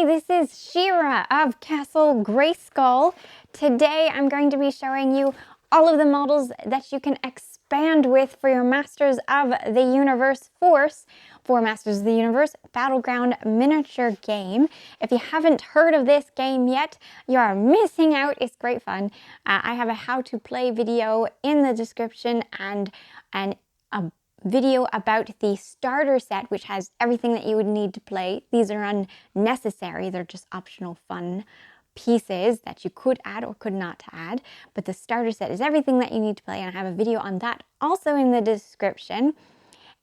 Hi, this is Shira of Castle Grayskull. Today I'm going to be showing you all of the models that you can expand with for your Masters of the Universe Force for Masters of the Universe Battleground miniature game. If you haven't heard of this game yet, you are missing out. It's great fun. I have a how to play video in the description and a video about the starter set, which has everything that you would need to play. These are unnecessary, they're just optional fun pieces that you could add or could not add, but the starter set is everything that you need to play, and I have a video on that also in the description.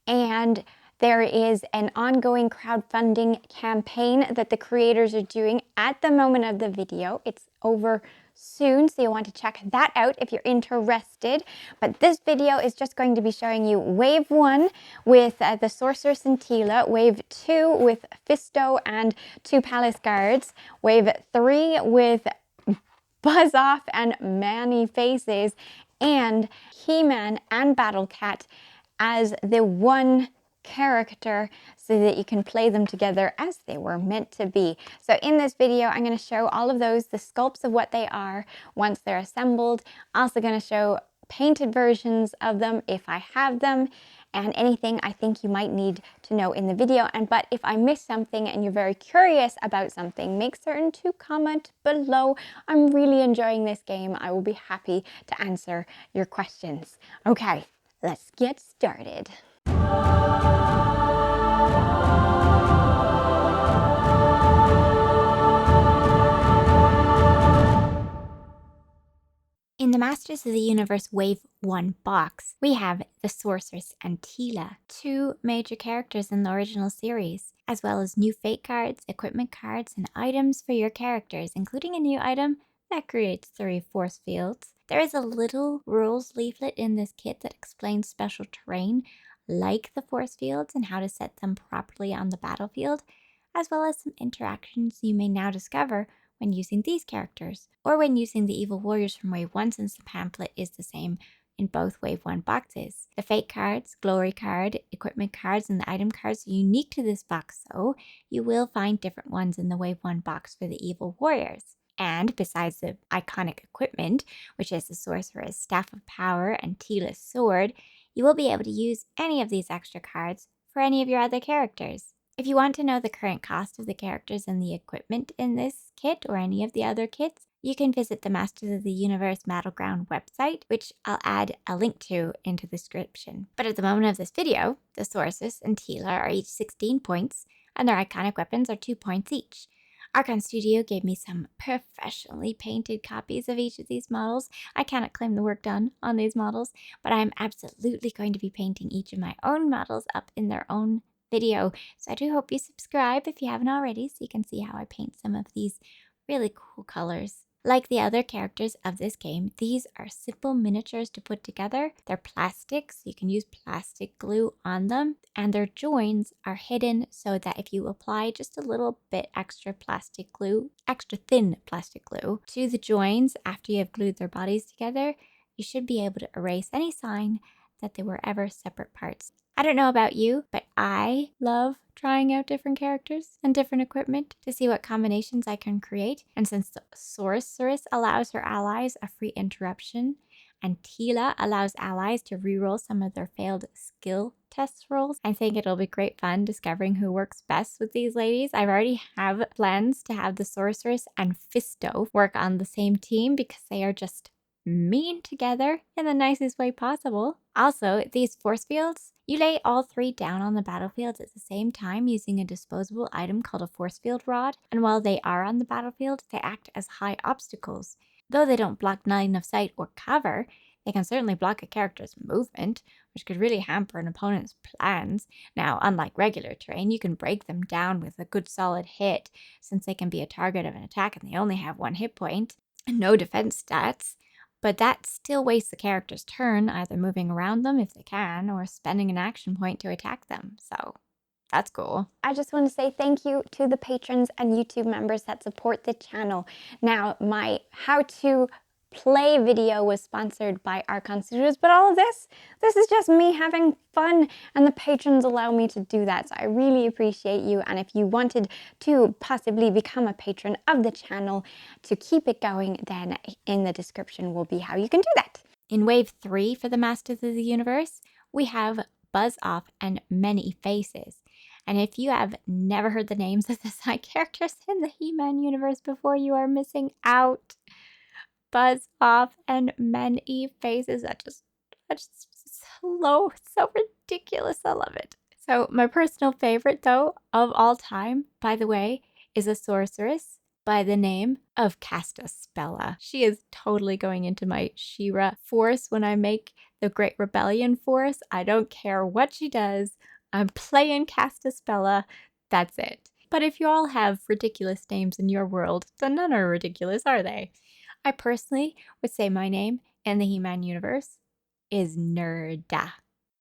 And there is an ongoing crowdfunding campaign that the creators are doing at the moment of the video. It's over soon, so you'll want to check that out if you're interested. But this video is just going to be showing you Wave 1 with the Sorceress and Tila, Wave 2 with Fisto and 2 Palace Guards, Wave 3 with Buzz Off and Manny Faces, and He-Man and Battlecat as the one character so that you can play them together as they were meant to be. So in this video, I'm going to show all of those, the sculpts of what they are once they're assembled. Also going to show painted versions of them if I have them, and anything I think you might need to know in the video. But if I miss something and you're very curious about something, make certain to comment below. I'm really enjoying this game. I will be happy to answer your questions. Okay, let's get started. In the Masters of the Universe Wave 1 box, we have the Sorceress and Tila, 2 major characters in the original series, as well as new fate cards, equipment cards, and items for your characters, including a new item that creates 3 force fields. There is a little rules leaflet in this kit that explains special terrain, like the force fields and how to set them properly on the battlefield, as well as some interactions you may now discover when using these characters, or when using the evil warriors from Wave 1, since the pamphlet is the same in both Wave 1 boxes. The fate cards, glory card, equipment cards, and the item cards are unique to this box, so you will find different ones in the Wave 1 box for the evil warriors. And besides the iconic equipment, which is the Sorceress Staff of Power and Tila's Sword, you will be able to use any of these extra cards for any of your other characters. If you want to know the current cost of the characters and the equipment in this kit or any of the other kits, you can visit the Masters of the Universe Battleground website, which I'll add a link to into the description. But at the moment of this video, the Sorceress and Tila are each 16 points, and their iconic weapons are 2 points each. Archon Studio gave me some professionally painted copies of each of these models. I cannot claim the work done on these models, but I'm absolutely going to be painting each of my own models up in their own video. So I do hope you subscribe if you haven't already, so you can see how I paint some of these really cool colors. Like the other characters of this game, these are simple miniatures to put together. They're plastic, so you can use plastic glue on them, and their joins are hidden so that if you apply just a little bit extra plastic glue, extra thin plastic glue, to the joins after you have glued their bodies together, you should be able to erase any sign that they were ever separate parts. I don't know about you, but I love trying out different characters and different equipment to see what combinations I can create. And since the Sorceress allows her allies a free interruption, and Tila allows allies to reroll some of their failed skill test rolls, I think it'll be great fun discovering who works best with these ladies. I already have plans to have the Sorceress and Fisto work on the same team because they are just mean together in the nicest way possible. Also, these force fields, you lay all 3 down on the battlefield at the same time using a disposable item called a force field rod, and while they are on the battlefield, they act as high obstacles. Though they don't block line of sight or cover, they can certainly block a character's movement, which could really hamper an opponent's plans. Now, unlike regular terrain, you can break them down with a good solid hit, since they can be a target of an attack and they only have 1 hit point and no defense stats. But that still wastes the character's turn, either moving around them if they can, or spending an action point to attack them. So that's cool. I just want to say thank you to the patrons and YouTube members that support the channel. Now, my how to play video was sponsored by Archon Studios, but all of this is just me having fun, and the patrons allow me to do that. So I really appreciate you. And if you wanted to possibly become a patron of the channel to keep it going, then in the description will be how you can do that. In Wave 3 for the Masters of the Universe, we have Buzz Off and Many Faces. And if you have never heard the names of the side characters in the He-Man universe before, you are missing out. Buzz Off and Many Faces. That's just so ridiculous. I love it. So my personal favorite, though, of all time, by the way, is a sorceress by the name of Castaspella. She is totally going into my She-Ra force when I make the Great Rebellion force. I don't care what she does. I'm playing Castaspella. That's it. But if you all have ridiculous names in your world, then none are ridiculous, are they? I personally would say my name in the He-Man universe is Nerda.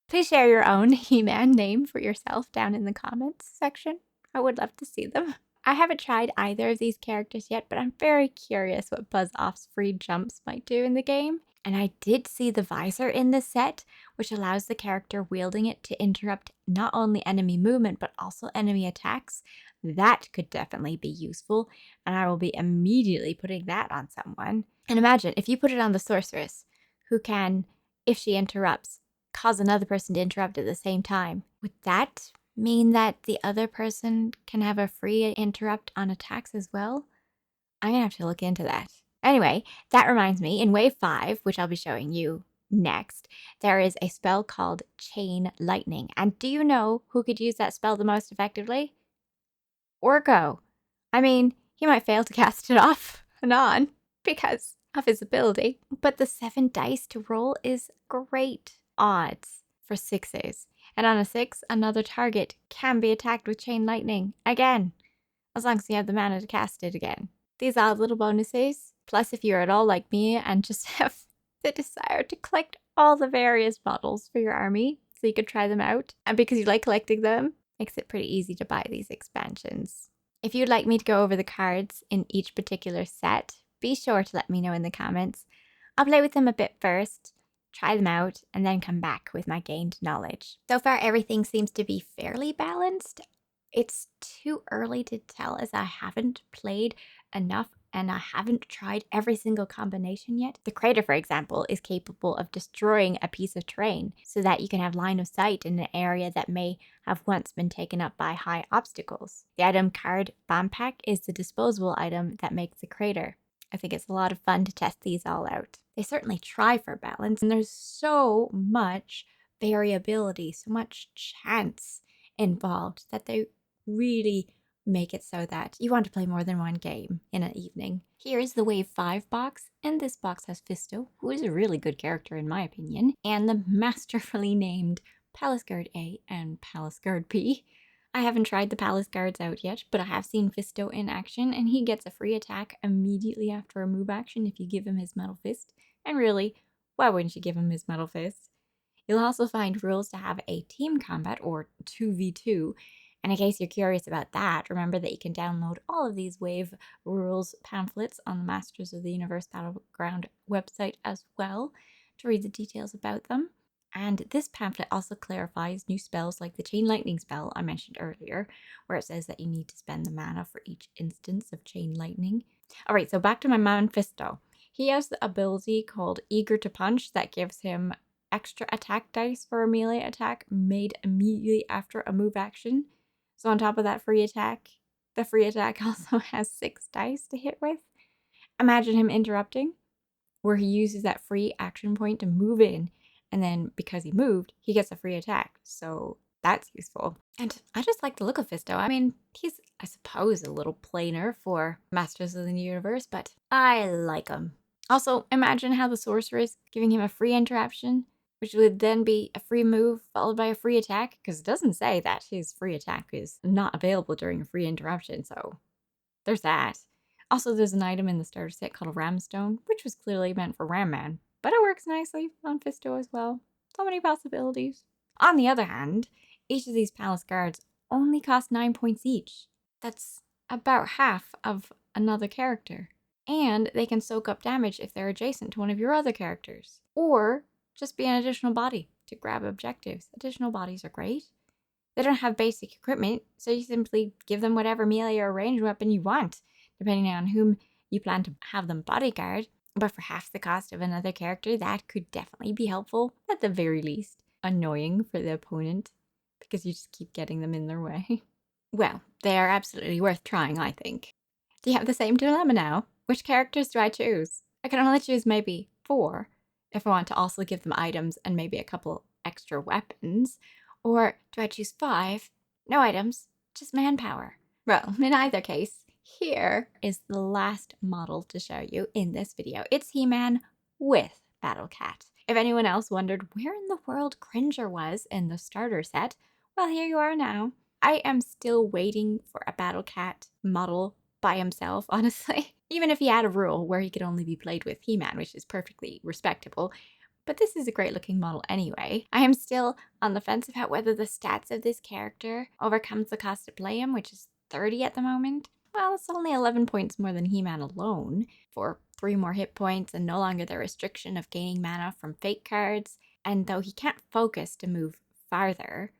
Please share your own He-Man name for yourself down in the comments section. I would love to see them. I haven't tried either of these characters yet, but I'm very curious what Buzz Off's free jumps might do in the game. And I did see the visor in this set, which allows the character wielding it to interrupt not only enemy movement, but also enemy attacks. That could definitely be useful, and I will be immediately putting that on someone. And imagine if you put it on the sorceress, who can, if she interrupts, cause another person to interrupt at the same time. Would that mean that the other person can have a free interrupt on attacks as well? I'm gonna have to look into that. Anyway, that reminds me, in Wave 5, which I'll be showing you next, there is a spell called Chain Lightning. And do you know who could use that spell the most effectively? Orko. I mean, he might fail to cast it off and on because of his ability, but the 7 dice to roll is great odds for 6s. And on a 6, another target can be attacked with Chain Lightning again, as long as you have the mana to cast it again. These odd little bonuses, plus if you're at all like me and just have the desire to collect all the various models for your army so you could try them out, and because you like collecting them, makes it pretty easy to buy these expansions. If you'd like me to go over the cards in each particular set, be sure to let me know in the comments. I'll play with them a bit first, try them out, and then come back with my gained knowledge. So far, everything seems to be fairly balanced. It's too early to tell as I haven't played enough and I haven't tried every single combination yet. The crater, for example, is capable of destroying a piece of terrain so that you can have line of sight in an area that may have once been taken up by high obstacles. The item card bomb pack is the disposable item that makes the crater. I think it's a lot of fun to test these all out. They certainly try for balance, and there's so much variability, so much chance involved that they really make it so that you want to play more than one game in an evening. Here is the Wave 5 box, and this box has Fisto, who is a really good character in my opinion, and the masterfully named Palace Guard A and Palace Guard B. I haven't tried the Palace Guards out yet, but I have seen Fisto in action, and he gets a free attack immediately after a move action if you give him his Metal Fist. And really, why wouldn't you give him his Metal Fist? You'll also find rules to have a team combat, or 2v2, and in case you're curious about that, remember that you can download all of these Wave rules pamphlets on the Masters of the Universe Battleground website as well to read the details about them. And this pamphlet also clarifies new spells like the Chain Lightning spell I mentioned earlier, where it says that you need to spend the mana for each instance of Chain Lightning. Alright, so back to my man Fisto. He has the ability called Eager to Punch that gives him extra attack dice for a melee attack made immediately after a move action. So on top of that free attack, the free attack also has 6 dice to hit with. Imagine him interrupting, where he uses that free action point to move in, and then because he moved, he gets a free attack. So that's useful. And I just like the look of Fisto. I mean, he's, I suppose, a little plainer for Masters of the Universe, but I like him. Also, imagine how the Sorceress giving him a free interruption, which would then be a free move followed by a free attack, because it doesn't say that his free attack is not available during a free interruption, so there's that. Also, there's an item in the starter set called a Ramstone, which was clearly meant for Ram Man, but it works nicely on Fisto as well. So many possibilities. On the other hand, each of these Palace Guards only cost 9 points each. That's about half of another character. and they can soak up damage if they're adjacent to one of your other characters. Or just be an additional body to grab objectives. Additional bodies are great. They don't have basic equipment, so you simply give them whatever melee or ranged weapon you want, depending on whom you plan to have them bodyguard. But for half the cost of another character, that could definitely be helpful, at the very least. Annoying for the opponent, because you just keep getting them in their way. Well, they are absolutely worth trying, I think. Do you have the same dilemma now? Which characters do I choose? I can only choose maybe 4 if I want to also give them items and maybe a couple extra weapons. Or do I choose 5? No items, just manpower. Well, in either case, here is the last model to show you in this video. It's He-Man with Battlecat. If anyone else wondered where in the world Cringer was in the starter set, well, here you are now. I am still waiting for a Battlecat model by himself, honestly. Even if he had a rule where he could only be played with He-Man, which is perfectly respectable. But this is a great looking model anyway. I am still on the fence about whether the stats of this character overcomes the cost to play him, which is 30 at the moment. Well, it's only 11 points more than He-Man alone, for 3 more hit points and no longer the restriction of gaining mana from fake cards. And though he can't focus to move farther,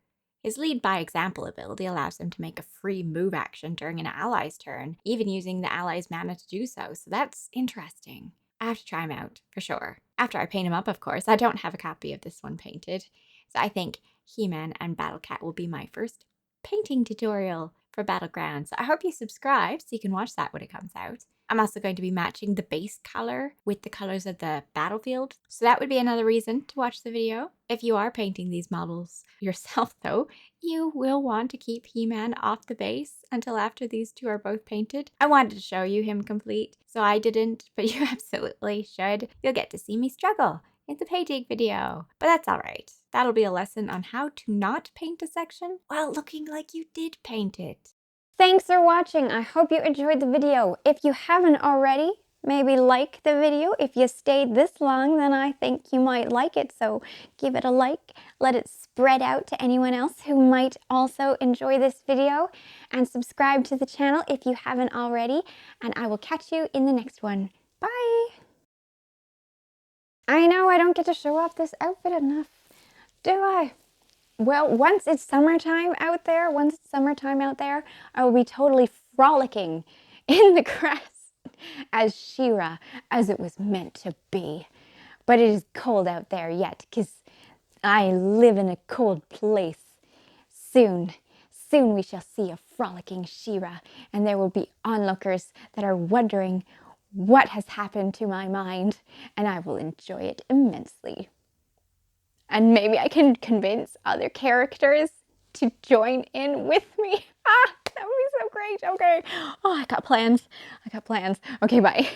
his lead by example ability allows him to make a free move action during an ally's turn, even using the ally's mana to do so. So that's interesting. I have to try him out, for sure. After I paint him up, of course. I don't have a copy of this one painted. So I think He-Man and Battlecat will be my first painting tutorial for Battleground. So I hope you subscribe so you can watch that when it comes out. I'm also going to be matching the base color with the colors of the battlefield. So that would be another reason to watch the video. If you are painting these models yourself though, you will want to keep He-Man off the base until after these 2 are both painted. I wanted to show you him complete, so I didn't, but you absolutely should. You'll get to see me struggle in the painting video, but that's all right. That'll be a lesson on how to not paint a section while looking like you did paint it. Thanks for watching. I hope you enjoyed the video. If you haven't already, maybe like the video. If you stayed this long, then I think you might like it. So give it a like. Let it spread out to anyone else who might also enjoy this video. And subscribe to the channel if you haven't already. And I will catch you in the next one. Bye! I know I don't get to show off this outfit enough, do I? Well, once it's summertime out there, I will be totally frolicking in the grass as She-Ra, as it was meant to be. But it is cold out there yet, because I live in a cold place. Soon we shall see a frolicking She-Ra, and there will be onlookers that are wondering what has happened to my mind, and I will enjoy it immensely. And maybe I can convince other characters to join in with me. Ah, that would be so great. Okay. Oh, I got plans. Okay, bye.